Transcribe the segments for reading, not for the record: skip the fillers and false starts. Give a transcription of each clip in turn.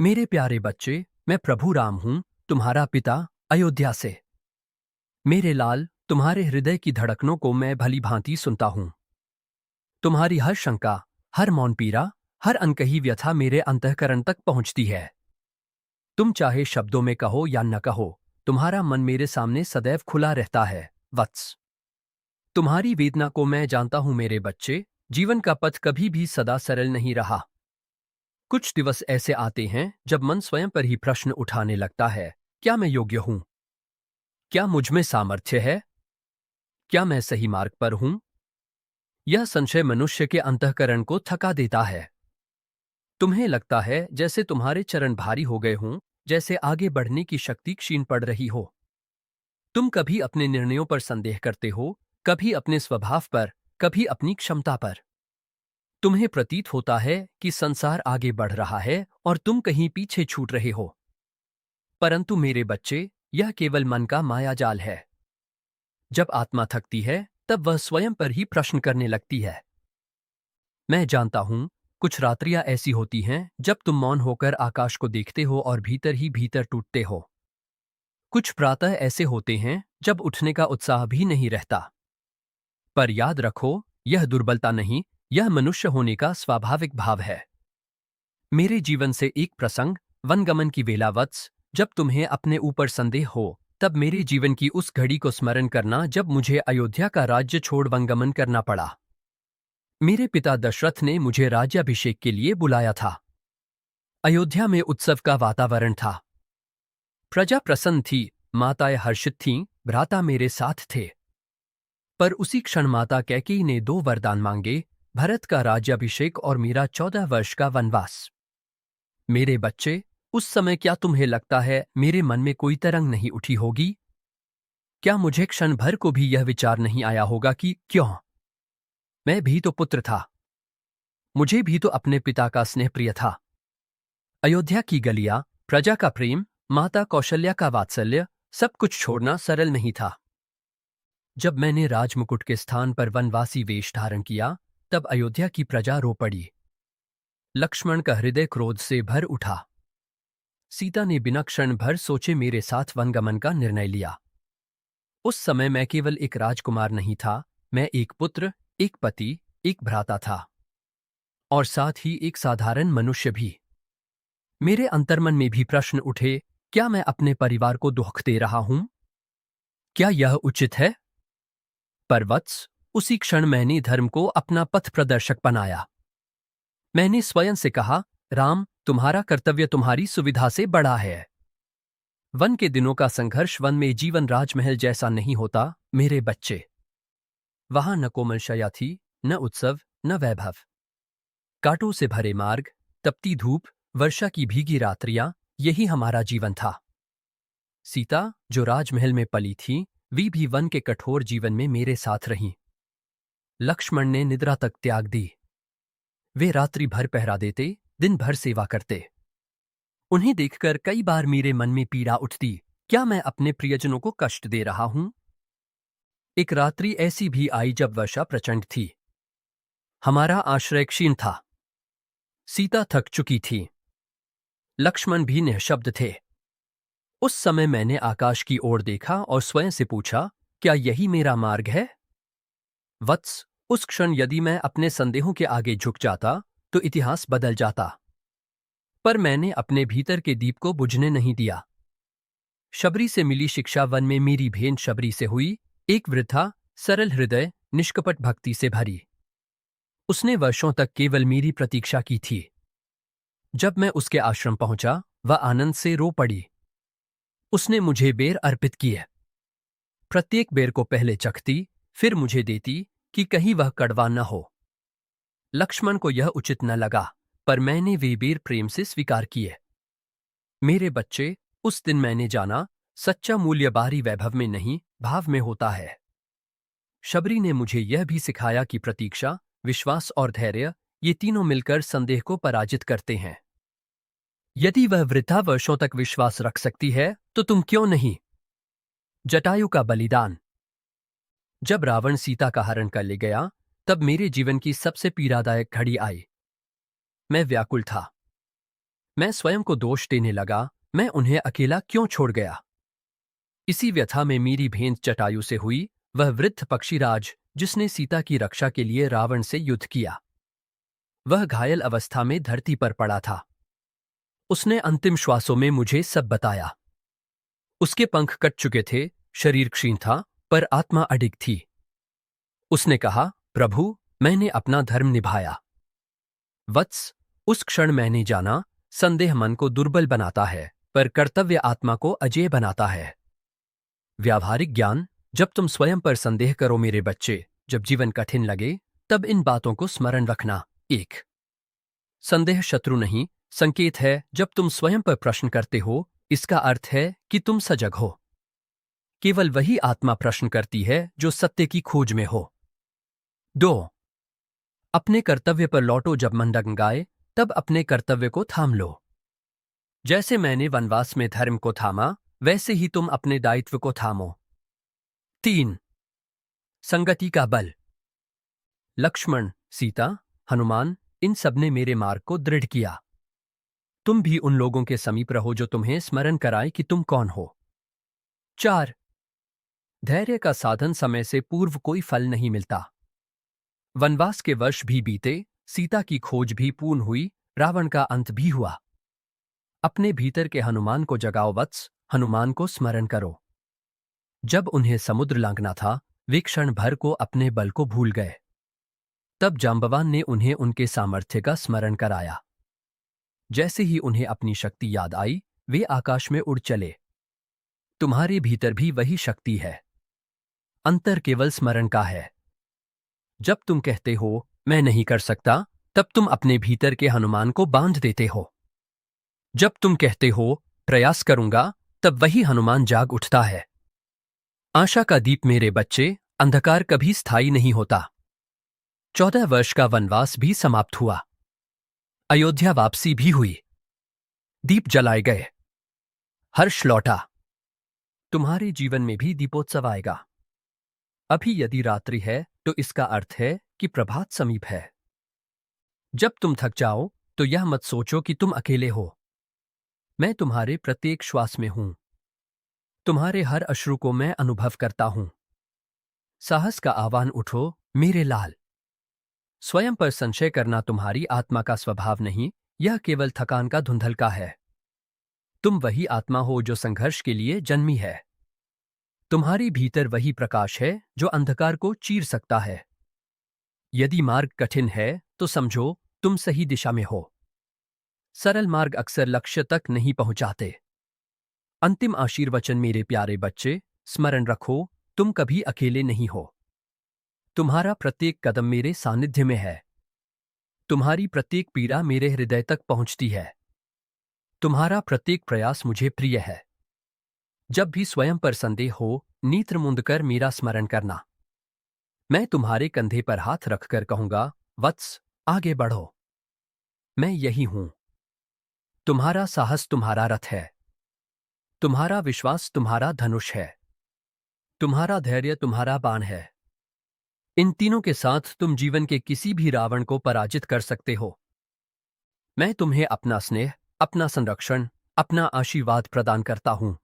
मेरे प्यारे बच्चे, मैं प्रभु राम हूं, तुम्हारा पिता, अयोध्या से। मेरे लाल, तुम्हारे हृदय की धड़कनों को मैं भली भांति सुनता हूं। तुम्हारी हर शंका, हर मौन पीड़ा, हर अनकही व्यथा मेरे अंतःकरण तक पहुंचती है। तुम चाहे शब्दों में कहो या न कहो, तुम्हारा मन मेरे सामने सदैव खुला रहता है, वत्स। तुम्हारी वेदना को मैं जानता हूं मेरे बच्चे। जीवन का पथ कभी भी सदा सरल नहीं रहा। कुछ दिवस ऐसे आते हैं जब मन स्वयं पर ही प्रश्न उठाने लगता है, क्या मैं योग्य हूं? क्या मुझ में सामर्थ्य है? क्या मैं सही मार्ग पर हूं? यह संशय मनुष्य के अंतःकरण को थका देता है। तुम्हें लगता है जैसे तुम्हारे चरण भारी हो गए हों, जैसे आगे बढ़ने की शक्ति क्षीण पड़ रही हो। तुम कभी अपने निर्णयों पर संदेह करते हो, कभी अपने स्वभाव पर, कभी अपनी क्षमता पर। तुम्हें प्रतीत होता है कि संसार आगे बढ़ रहा है और तुम कहीं पीछे छूट रहे हो। परंतु मेरे बच्चे, यह केवल मन का मायाजाल है। जब आत्मा थकती है, तब वह स्वयं पर ही प्रश्न करने लगती है। मैं जानता हूं, कुछ रात्रियां ऐसी होती हैं जब तुम मौन होकर आकाश को देखते हो और भीतर ही भीतर टूटते हो। कुछ प्रातः ऐसे होते हैं जब उठने का उत्साह भी नहीं रहता। पर याद रखो, यह दुर्बलता नहीं, यह मनुष्य होने का स्वाभाविक भाव है। मेरे जीवन से एक प्रसंग, वनगमन की वेला वत्स, जब तुम्हें अपने ऊपर संदेह हो, तब मेरे जीवन की उस घड़ी को स्मरण करना जब मुझे अयोध्या का राज्य छोड़ वनगमन करना पड़ा। मेरे पिता दशरथ ने मुझे राज्याभिषेक के लिए बुलाया था। अयोध्या में उत्सव का वातावरण था। प्रजा प्रसन्न थी, माताएं हर्षित थीं, भ्राता मेरे साथ थे। पर उसी क्षण माता कैकेयी ने दो वरदान मांगे, भरत का राज्याभिषेक और मेरा 14 वर्ष का वनवास। मेरे बच्चे, उस समय क्या तुम्हें लगता है मेरे मन में कोई तरंग नहीं उठी होगी? क्या मुझे क्षण भर को भी यह विचार नहीं आया होगा कि क्यों? मैं भी तो पुत्र था। मुझे भी तो अपने पिता का स्नेह प्रिय था। अयोध्या की गलियां, प्रजा का प्रेम, माता कौशल्या का वात्सल्य, सब कुछ छोड़ना सरल नहीं था। जब मैंने राजमुकुट के स्थान पर वनवासी वेश धारण किया, तब अयोध्या की प्रजा रो पड़ी। लक्ष्मण का हृदय क्रोध से भर उठा। सीता ने बिना क्षण भर सोचे मेरे साथ वनगमन का निर्णय लिया। उस समय मैं केवल एक राजकुमार नहीं था, मैं एक पुत्र, एक पति, एक भ्राता था। और साथ ही एक साधारण मनुष्य भी। मेरे अंतर्मन में भी प्रश्न उठे, क्या मैं अपने परिवार को दुख दे रहा हूं? क्या यह उचित है? पर वत्स, उसी क्षण मैंने धर्म को अपना पथ प्रदर्शक बनाया। मैंने स्वयं से कहा, राम, तुम्हारा कर्तव्य तुम्हारी सुविधा से बड़ा है। वन के दिनों का संघर्ष वन में जीवन राजमहल जैसा नहीं होता, मेरे बच्चे। वहां न कोमल शया थी, न उत्सव, न वैभव। कांटों से भरे मार्ग, तपती धूप, वर्षा की भीगी रात्रियां, यही हमारा जीवन था। सीता, जो राजमहल में पली थी, वे भी वन के कठोर जीवन में मेरे साथ रहीं। लक्ष्मण ने निद्रा तक त्याग दी। वे रात्रि भर पहरा देते, दिन भर सेवा करते। उन्हें देखकर कई बार मेरे मन में पीड़ा उठती, क्या मैं अपने प्रियजनों को कष्ट दे रहा हूं? एक रात्रि ऐसी भी आई जब वर्षा प्रचंड थी। हमारा आश्रय क्षीण था। सीता थक चुकी थी। लक्ष्मण भी निःशब्द थे। उस समय मैंने आकाश की ओर देखा और स्वयं से पूछा, क्या यही मेरा मार्ग है? वत्स, उस क्षण यदि मैं अपने संदेहों के आगे झुक जाता, तो इतिहास बदल जाता। पर मैंने अपने भीतर के दीप को बुझने नहीं दिया। शबरी से मिली शिक्षा वन में मेरी भेंट शबरी से हुई, एक वृद्धा, सरल हृदय, निष्कपट भक्ति से भरी। उसने वर्षों तक केवल मेरी प्रतीक्षा की थी। जब मैं उसके आश्रम पहुंचा, वह आनंद से रो पड़ी। उसने मुझे बेर अर्पित किए। प्रत्येक बेर को पहले चखती, फिर मुझे देती, कि कहीं वह कड़वा न हो। लक्ष्मण को यह उचित न लगा, पर मैंने वे बेर प्रेम से स्वीकार किए। मेरे बच्चे, उस दिन मैंने जाना, सच्चा मूल्य बाहरी वैभव में नहीं, भाव में होता है। शबरी ने मुझे यह भी सिखाया कि प्रतीक्षा, विश्वास और धैर्य, ये तीनों मिलकर संदेह को पराजित करते हैं। यदि वह वृद्धा वर्षों तक विश्वास रख सकती है, तो तुम क्यों नहीं? जटायु का बलिदान। जब रावण सीता का हरण कर ले गया, तब मेरे जीवन की सबसे पीड़ादायक घड़ी आई। मैं व्याकुल था। मैं स्वयं को दोष देने लगा, मैं उन्हें अकेला क्यों छोड़ गया। इसी व्यथा में मेरी भेंट जटायु से हुई, वह वृद्ध पक्षीराज जिसने सीता की रक्षा के लिए रावण से युद्ध किया। वह घायल अवस्था में धरती पर पड़ा था। उसने अंतिम श्वासों में मुझे सब बताया। उसके पंख कट चुके थे, शरीर क्षीण था, पर आत्मा अडिग थी। उसने कहा, प्रभु, मैंने अपना धर्म निभाया। वत्स, उस क्षण मैंने जाना, संदेह मन को दुर्बल बनाता है, पर कर्तव्य आत्मा को अजेय बनाता है। व्यावहारिक ज्ञान, जब तुम स्वयं पर संदेह करो मेरे बच्चे, जब जीवन कठिन लगे, तब इन बातों को स्मरण रखना। 1. संदेह शत्रु नहीं, संकेत है। जब तुम स्वयं पर प्रश्न करते हो, इसका अर्थ है कि तुम सजग हो। केवल वही आत्मा प्रश्न करती है जो सत्य की खोज में हो। 2. अपने कर्तव्य पर लौटो। जब मन डगमगाए, तब अपने कर्तव्य को थाम लो। जैसे मैंने वनवास में धर्म को थामा, वैसे ही तुम अपने दायित्व को थामो। 3. संगति का बल। लक्ष्मण, सीता, हनुमान, इन सबने मेरे मार्ग को दृढ़ किया। तुम भी उन लोगों के समीप रहो जो तुम्हें स्मरण कराए कि तुम कौन हो। 4. धैर्य का साधन समय से पूर्व कोई फल नहीं मिलता। वनवास के वर्ष भी बीते, सीता की खोज भी पूर्ण हुई, रावण का अंत भी हुआ। अपने भीतर के हनुमान को जगाओ वत्स, हनुमान को स्मरण करो। जब उन्हें समुद्र लांघना था, वे क्षण भर को अपने बल को भूल गए। तब जांबवान ने उन्हें उनके सामर्थ्य का स्मरण कराया। जैसे ही उन्हें अपनी शक्ति याद आई, वे आकाश में उड़ चले। तुम्हारे भीतर भी वही शक्ति है। अंतर केवल स्मरण का है। जब तुम कहते हो, मैं नहीं कर सकता, तब तुम अपने भीतर के हनुमान को बांध देते हो। जब तुम कहते हो, प्रयास करूंगा, तब वही हनुमान जाग उठता है। आशा का दीप मेरे बच्चे, अंधकार कभी स्थायी नहीं होता। 14 वर्ष का वनवास भी समाप्त हुआ। अयोध्या वापसी भी हुई। दीप जलाए गए। हर्ष लौटा। तुम्हारे जीवन में भी दीपोत्सव आएगा। अभी यदि रात्रि है, तो इसका अर्थ है कि प्रभात समीप है। जब तुम थक जाओ, तो यह मत सोचो कि तुम अकेले हो। मैं तुम्हारे प्रत्येक श्वास में हूं। तुम्हारे हर अश्रु को मैं अनुभव करता हूं। साहस का आह्वान उठो, मेरे लाल। स्वयं पर संशय करना तुम्हारी आत्मा का स्वभाव नहीं, यह केवल थकान का धुंधलका है। तुम वही आत्मा हो जो संघर्ष के लिए जन्मी है। तुम्हारी भीतर वही प्रकाश है जो अंधकार को चीर सकता है। यदि मार्ग कठिन है, तो समझो तुम सही दिशा में हो। सरल मार्ग अक्सर लक्ष्य तक नहीं पहुंचाते। अंतिम आशीर्वचन मेरे प्यारे बच्चे, स्मरण रखो, तुम कभी अकेले नहीं हो। तुम्हारा प्रत्येक कदम मेरे सानिध्य में है। तुम्हारी प्रत्येक पीड़ा मेरे हृदय तक पहुंचती है। तुम्हारा प्रत्येक प्रयास मुझे प्रिय है। जब भी स्वयं पर संदेह हो, नेत्र मूंद कर मेरा स्मरण करना। मैं तुम्हारे कंधे पर हाथ रखकर कहूंगा, वत्स, आगे बढ़ो। मैं यही हूं। तुम्हारा साहस तुम्हारा रथ है। तुम्हारा विश्वास तुम्हारा धनुष है। तुम्हारा धैर्य तुम्हारा बाण है। इन तीनों के साथ तुम जीवन के किसी भी रावण को पराजित कर सकते हो। मैं तुम्हें अपना स्नेह, अपना संरक्षण, अपना आशीर्वाद प्रदान करता हूं।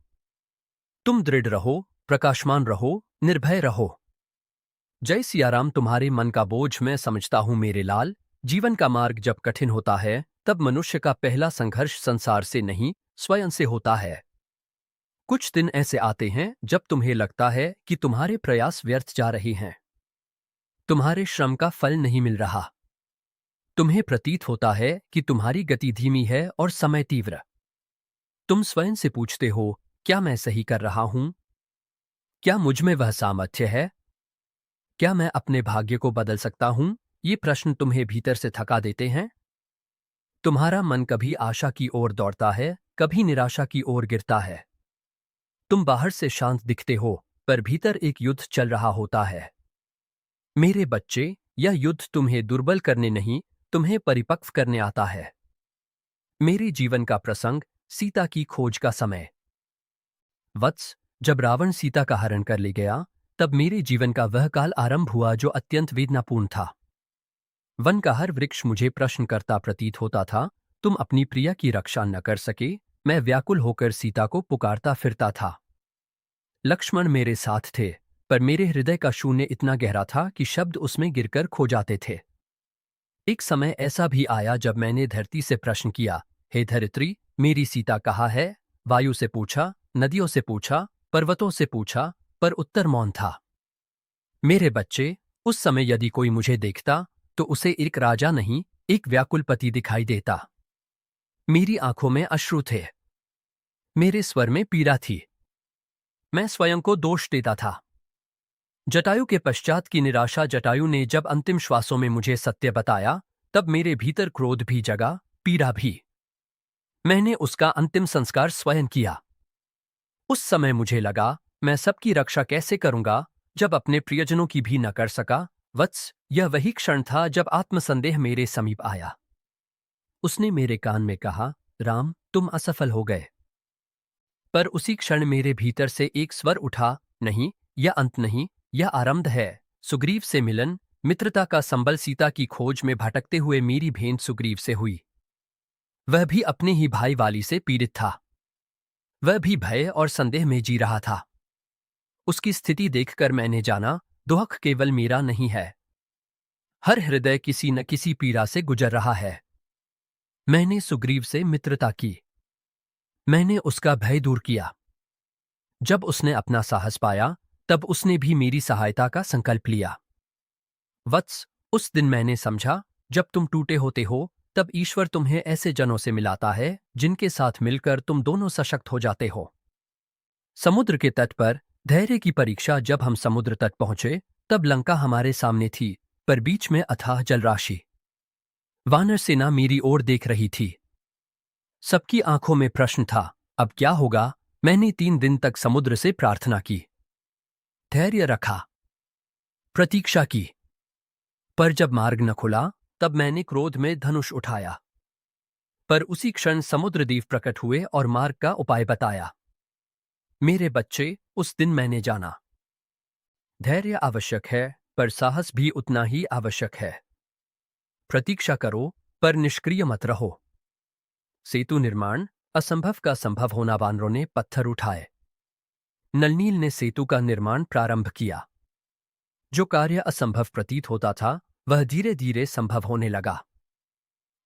तुम दृढ़ रहो, प्रकाशमान रहो, निर्भय रहो। जय सियाराम। तुम्हारे मन का बोझ मैं समझता हूं मेरे लाल। जीवन का मार्ग जब कठिन होता है, तब मनुष्य का पहला संघर्ष संसार से नहीं, स्वयं से होता है। कुछ दिन ऐसे आते हैं जब तुम्हें लगता है कि तुम्हारे प्रयास व्यर्थ जा रहे हैं। तुम्हारे श्रम का फल नहीं मिल रहा। तुम्हें प्रतीत होता है कि तुम्हारी गति धीमी है और समय तीव्र। तुम स्वयं से पूछते हो, क्या मैं सही कर रहा हूं? क्या मुझ में वह सामर्थ्य है? क्या मैं अपने भाग्य को बदल सकता हूं? ये प्रश्न तुम्हें भीतर से थका देते हैं। तुम्हारा मन कभी आशा की ओर दौड़ता है, कभी निराशा की ओर गिरता है। तुम बाहर से शांत दिखते हो, पर भीतर एक युद्ध चल रहा होता है। मेरे बच्चे, यह युद्ध तुम्हें दुर्बल करने नहीं, तुम्हें परिपक्व करने आता है। मेरे जीवन का प्रसंग, सीता की खोज का समय। वत्स, जब रावण सीता का हरण कर ले गया, तब मेरे जीवन का वह काल आरंभ हुआ जो अत्यंत वेदनापूर्ण था। वन का हर वृक्ष मुझे प्रश्न करता प्रतीत होता था, तुम अपनी प्रिया की रक्षा न कर सके, मैं व्याकुल होकर सीता को पुकारता फिरता था। लक्ष्मण मेरे साथ थे, पर मेरे हृदय का शून्य इतना गहरा था कि शब्द उसमें गिरकर खो जाते थे। एक समय ऐसा भी आया जब मैंने धरती से प्रश्न किया, हे धरित्री, मेरी सीता कहाँ है? वायु से पूछा, नदियों से पूछा, पर्वतों से पूछा, पर उत्तर मौन था। मेरे बच्चे, उस समय यदि कोई मुझे देखता तो उसे एक राजा नहीं, एक व्याकुल पति दिखाई देता। मेरी आंखों में अश्रु थे, मेरे स्वर में पीड़ा थी। मैं स्वयं को दोष देता था। जटायु के पश्चात की निराशा। जटायु ने जब अंतिम श्वासों में मुझे सत्य बताया, तब मेरे भीतर क्रोध भी जगा, पीड़ा भी। मैंने उसका अंतिम संस्कार स्वयं किया। उस समय मुझे लगा, मैं सबकी रक्षा कैसे करूंगा जब अपने प्रियजनों की भी न कर सका। वत्स, यह वही क्षण था जब आत्मसंदेह मेरे समीप आया। उसने मेरे कान में कहा, राम, तुम असफल हो गए। पर उसी क्षण मेरे भीतर से एक स्वर उठा, नहीं, यह अंत नहीं, यह आरंभ है। सुग्रीव से मिलन, मित्रता का संबल। सीता की खोज में भटकते हुए मेरी भेंट सुग्रीव से हुई। वह भी अपने ही भाई वाली से पीड़ित था। वह भी भय और संदेह में जी रहा था। उसकी स्थिति देखकर मैंने जाना, दुख केवल मेरा नहीं है। हर हृदय किसी न किसी पीड़ा से गुजर रहा है। मैंने सुग्रीव से मित्रता की। मैंने उसका भय दूर किया। जब उसने अपना साहस पाया, तब उसने भी मेरी सहायता का संकल्प लिया। वत्स, उस दिन मैंने समझा, जब तुम टूटे होते हो, तब ईश्वर तुम्हें ऐसे जनों से मिलाता है जिनके साथ मिलकर तुम दोनों सशक्त हो जाते हो। समुद्र के तट पर धैर्य की परीक्षा। जब हम समुद्र तट पहुंचे, तब लंका हमारे सामने थी, पर बीच में अथाह जलराशि। वानर सेना मेरी ओर देख रही थी। सबकी आंखों में प्रश्न था, अब क्या होगा? मैंने 3 दिन तक समुद्र से प्रार्थना की, धैर्य रखा, प्रतीक्षा की। पर जब मार्ग न खुला, तब मैंने क्रोध में धनुष उठाया। पर उसी क्षण समुद्रदेव प्रकट हुए और मार्ग का उपाय बताया। मेरे बच्चे, उस दिन मैंने जाना, धैर्य आवश्यक है, पर साहस भी उतना ही आवश्यक है। प्रतीक्षा करो, पर निष्क्रिय मत रहो। सेतु निर्माण, असंभव का संभव होना। वानरों ने पत्थर उठाए। नलनील ने सेतु का निर्माण प्रारंभ किया। जो कार्य असंभव प्रतीत होता था, वह धीरे धीरे संभव होने लगा।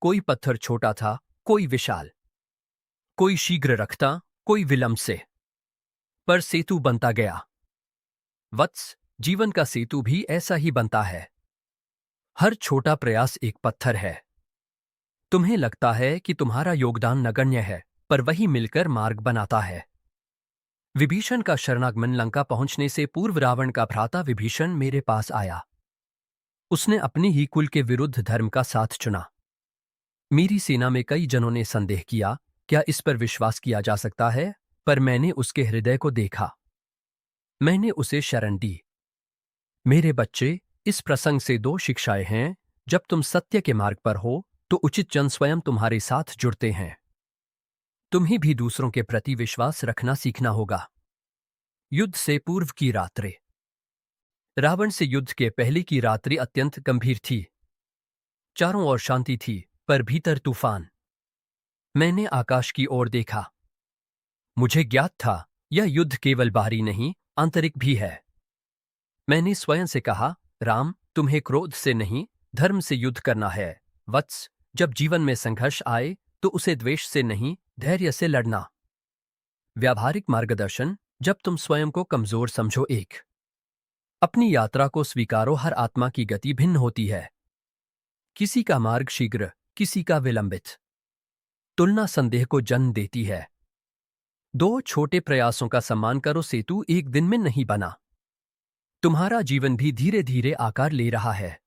कोई पत्थर छोटा था, कोई विशाल, कोई शीघ्र रखता, कोई विलंब से, पर सेतु बनता गया। वत्स, जीवन का सेतु भी ऐसा ही बनता है। हर छोटा प्रयास एक पत्थर है। तुम्हें लगता है कि तुम्हारा योगदान नगण्य है, पर वही मिलकर मार्ग बनाता है। विभीषण का शरणागमन। लंका पहुंचने से पूर्व रावण का भ्राता विभीषण मेरे पास आया। उसने अपने ही कुल के विरुद्ध धर्म का साथ चुना। मेरी सेना में कई जनों ने संदेह किया, क्या इस पर विश्वास किया जा सकता है? पर मैंने उसके हृदय को देखा। मैंने उसे शरण दी। मेरे बच्चे, इस प्रसंग से 2 शिक्षाएं हैं। जब तुम सत्य के मार्ग पर हो, तो उचित जन स्वयं तुम्हारे साथ जुड़ते हैं। तुम्हें भी दूसरों के प्रति विश्वास रखना सीखना होगा। युद्ध से पूर्व की रात्रि। रावण से युद्ध के पहले की रात्रि अत्यंत गंभीर थी। चारों ओर शांति थी, पर भीतर तूफान। मैंने आकाश की ओर देखा। मुझे ज्ञात था, यह युद्ध केवल बाहरी नहीं, आंतरिक भी है। मैंने स्वयं से कहा, राम, तुम्हें क्रोध से नहीं, धर्म से युद्ध करना है। वत्स, जब जीवन में संघर्ष आए, तो उसे द्वेष से नहीं, धैर्य से लड़ना। व्यावहारिक मार्गदर्शन। जब तुम स्वयं को कमजोर समझो, अपनी यात्रा को स्वीकारो। हर आत्मा की गति भिन्न होती है। किसी का मार्ग शीघ्र, किसी का विलंबित। तुलना संदेह को जन्म देती है। 2 छोटे प्रयासों का सम्मान करो। सेतु एक दिन में नहीं बना। तुम्हारा जीवन भी धीरे धीरे आकार ले रहा है।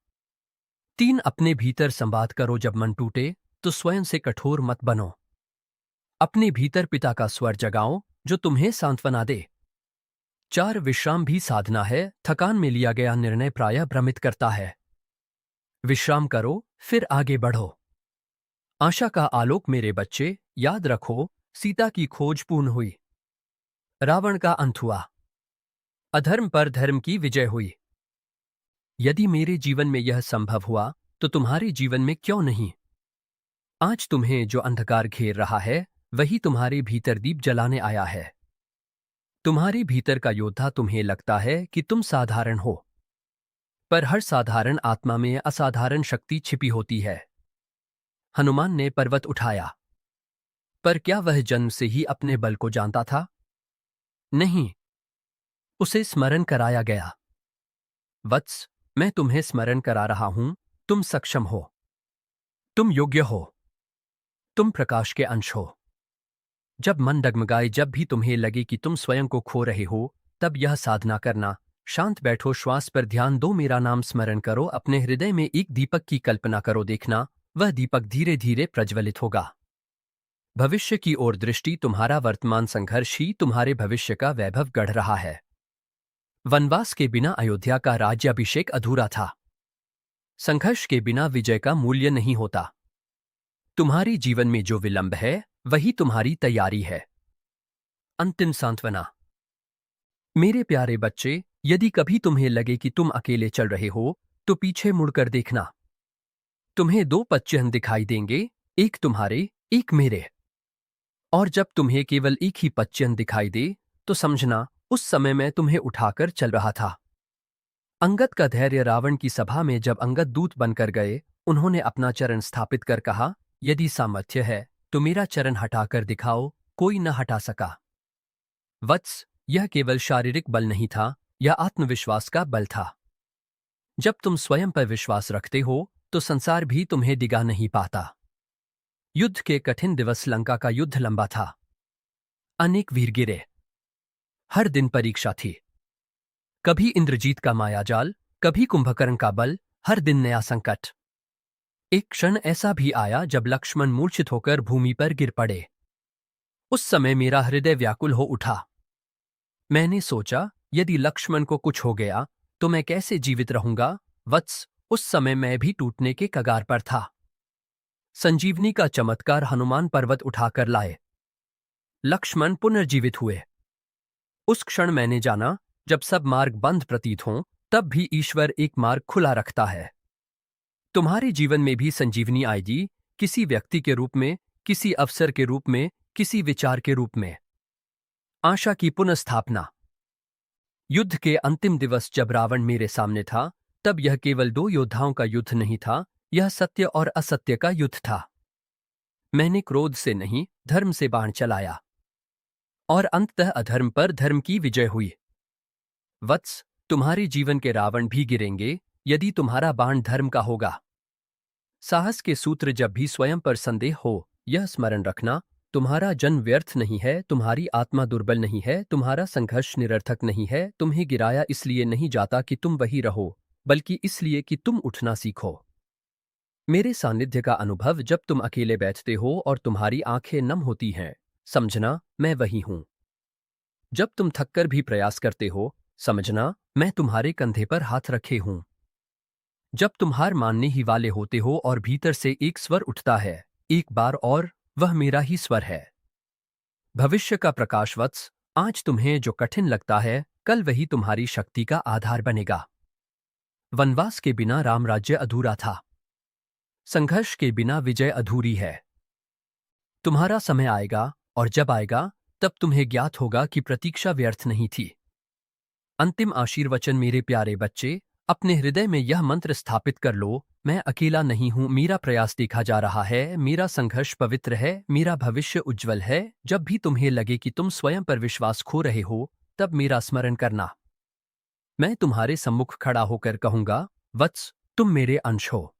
3 अपने भीतर संवाद करो। जब मन टूटे, तो स्वयं से कठोर मत बनो। अपने भीतर पिता का स्वर जगाओ, जो तुम्हें सांत्वना दे। 4 विश्राम भी साधना है। थकान में लिया गया निर्णय प्रायः भ्रमित करता है। विश्राम करो, फिर आगे बढ़ो। आशा का आलोक। मेरे बच्चे, याद रखो, सीता की खोज पूर्ण हुई। रावण का अंत हुआ। अधर्म पर धर्म की विजय हुई। यदि मेरे जीवन में यह संभव हुआ, तो तुम्हारे जीवन में क्यों नहीं? आज तुम्हें जो अंधकार घेर रहा है वही तुम्हारे भीतर दीप जलाने आया है। तुम्हारे भीतर का योद्धा तुम्हें लगता है कि तुम साधारण हो, पर हर साधारण आत्मा में असाधारण शक्ति छिपी होती है। हनुमान ने पर्वत उठाया, पर क्या वह जन्म से ही अपने बल को जानता था? नहीं, उसे स्मरण कराया गया। वत्स, मैं तुम्हें स्मरण करा रहा हूं, तुम सक्षम हो, तुम योग्य हो, तुम प्रकाश के अंश हो। जब मन डगमगाए, जब भी तुम्हें लगे कि तुम स्वयं को खो रहे हो, तब यह साधना करना, शांत बैठो, श्वास पर ध्यान दो, मेरा नाम स्मरण करो, अपने हृदय में एक दीपक की कल्पना करो, देखना वह दीपक धीरे धीरे प्रज्वलित होगा। भविष्य की ओर दृष्टि, तुम्हारा वर्तमान संघर्ष ही तुम्हारे भविष्य का वैभव गढ़ रहा है। वनवास के बिना अयोध्या का राज्याभिषेक अधूरा था। संघर्ष के बिना विजय का मूल्य नहीं होता। तुम्हारे जीवन में जो विलंब है वही तुम्हारी तैयारी है। अंतिम सांत्वना। मेरे प्यारे बच्चे, यदि कभी तुम्हें लगे कि तुम अकेले चल रहे हो, तो पीछे मुड़कर देखना। तुम्हें दो पदचिह्न दिखाई देंगे, एक तुम्हारे, एक मेरे। और जब तुम्हें केवल एक ही पदचिह्न दिखाई दे, तो समझना उस समय मैं तुम्हें उठाकर चल रहा था। अंगद का धैर्य। रावण की सभा में जब अंगद दूत बनकर गए, उन्होंने अपना चरण स्थापित कर कहा, यदि सामर्थ्य है तो मेरा चरण हटाकर दिखाओ, कोई न हटा सका। वत्स, यह केवल शारीरिक बल नहीं था, यह आत्मविश्वास का बल था। जब तुम स्वयं पर विश्वास रखते हो, तो संसार भी तुम्हें डिगा नहीं पाता। युद्ध के कठिन दिवस, लंका का युद्ध लंबा था। अनेक वीर गिरे। हर दिन परीक्षा थी। कभी इंद्रजीत का मायाजाल, कभी कुंभकर्ण का बल, हर दिन नया संकट। एक क्षण ऐसा भी आया जब लक्ष्मण मूर्छित होकर भूमि पर गिर पड़े। उस समय मेरा हृदय व्याकुल हो उठा। मैंने सोचा, यदि लक्ष्मण को कुछ हो गया तो मैं कैसे जीवित रहूंगा? वत्स, उस समय मैं भी टूटने के कगार पर था। संजीवनी का चमत्कार, हनुमान पर्वत उठाकर लाए। लक्ष्मण पुनर्जीवित हुए। उस क्षण मैंने जाना, जब सब मार्ग बंद प्रतीत हों, तब भी ईश्वर एक मार्ग खुला रखता है। तुम्हारे जीवन में भी संजीवनी आएगी, किसी व्यक्ति के रूप में, किसी अवसर के रूप में, किसी विचार के रूप में। आशा की पुनर्स्थापना। युद्ध के अंतिम दिवस जब रावण मेरे सामने था, तब यह केवल दो योद्धाओं का युद्ध नहीं था, यह सत्य और असत्य का युद्ध था। मैंने क्रोध से नहीं, धर्म से बाण चलाया, और अंततः अधर्म पर धर्म की विजय हुई। वत्स, तुम्हारे जीवन के रावण भी गिरेंगे, यदि तुम्हारा बाण धर्म का होगा। साहस के सूत्र, जब भी स्वयं पर संदेह हो, यह स्मरण रखना, तुम्हारा जन्म व्यर्थ नहीं है, तुम्हारी आत्मा दुर्बल नहीं है, तुम्हारा संघर्ष निरर्थक नहीं है। तुम्हें गिराया इसलिए नहीं जाता कि तुम वही रहो, बल्कि इसलिए कि तुम उठना सीखो। मेरे सानिध्य का अनुभव, जब तुम अकेले बैठते हो और तुम्हारी आंखें नम होती हैं, समझना मैं वही हूं। जब तुम थककर भी प्रयास करते हो, समझना मैं तुम्हारे कंधे पर हाथ रखे हूं। जब तुम हार मानने ही वाले होते हो और भीतर से एक स्वर उठता है, एक बार और, वह मेरा ही स्वर है। भविष्य का प्रकाश। वत्स, आज तुम्हें जो कठिन लगता है, कल वही तुम्हारी शक्ति का आधार बनेगा। वनवास के बिना रामराज्य अधूरा था। संघर्ष के बिना विजय अधूरी है। तुम्हारा समय आएगा, और जब आएगा तब तुम्हें ज्ञात होगा कि प्रतीक्षा व्यर्थ नहीं थी। अंतिम आशीर्वचन। मेरे प्यारे बच्चे, अपने हृदय में यह मंत्र स्थापित कर लो, मैं अकेला नहीं हूं, मेरा प्रयास देखा जा रहा है, मेरा संघर्ष पवित्र है, मेरा भविष्य उज्जवल है। जब भी तुम्हें लगे कि तुम स्वयं पर विश्वास खो रहे हो, तब मेरा स्मरण करना। मैं तुम्हारे सम्मुख खड़ा होकर कहूंगा, वत्स, तुम मेरे अंश हो।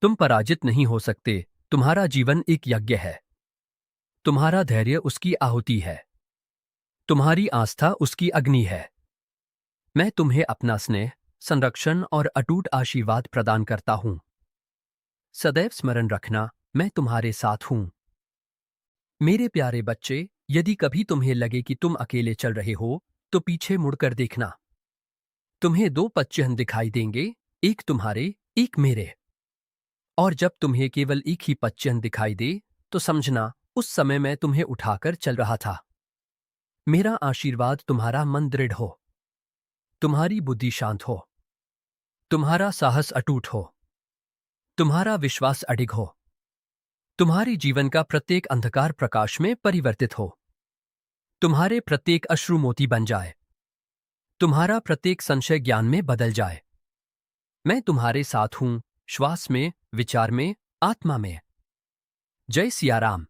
तुम पराजित नहीं हो सकते, तुम्हारा जीवन एक यज्ञ है। तुम्हारा धैर्य उसकी आहुति है। तुम्हारी आस्था उसकी अग्नि है। मैं तुम्हें अपना स्नेह, संरक्षण और अटूट आशीर्वाद प्रदान करता हूं। सदैव स्मरण रखना, मैं तुम्हारे साथ हूं। मेरे प्यारे बच्चे, यदि कभी तुम्हें लगे कि तुम अकेले चल रहे हो, तो पीछे मुड़कर देखना। तुम्हें दो पदचिह्न दिखाई देंगे, एक तुम्हारे, एक मेरे। और जब तुम्हें केवल एक ही पदचिह्न दिखाई दे, तो समझना उस समय मैं तुम्हें उठाकर चल रहा था। मेरा आशीर्वाद, तुम्हारा मन दृढ़ हो, तुम्हारी बुद्धि शांत हो, तुम्हारा साहस अटूट हो, तुम्हारा विश्वास अडिग हो। तुम्हारी जीवन का प्रत्येक अंधकार प्रकाश में परिवर्तित हो। तुम्हारे प्रत्येक अश्रु मोती बन जाए। तुम्हारा प्रत्येक संशय ज्ञान में बदल जाए। मैं तुम्हारे साथ हूं, श्वास में, विचार में, आत्मा में। जय सिया राम।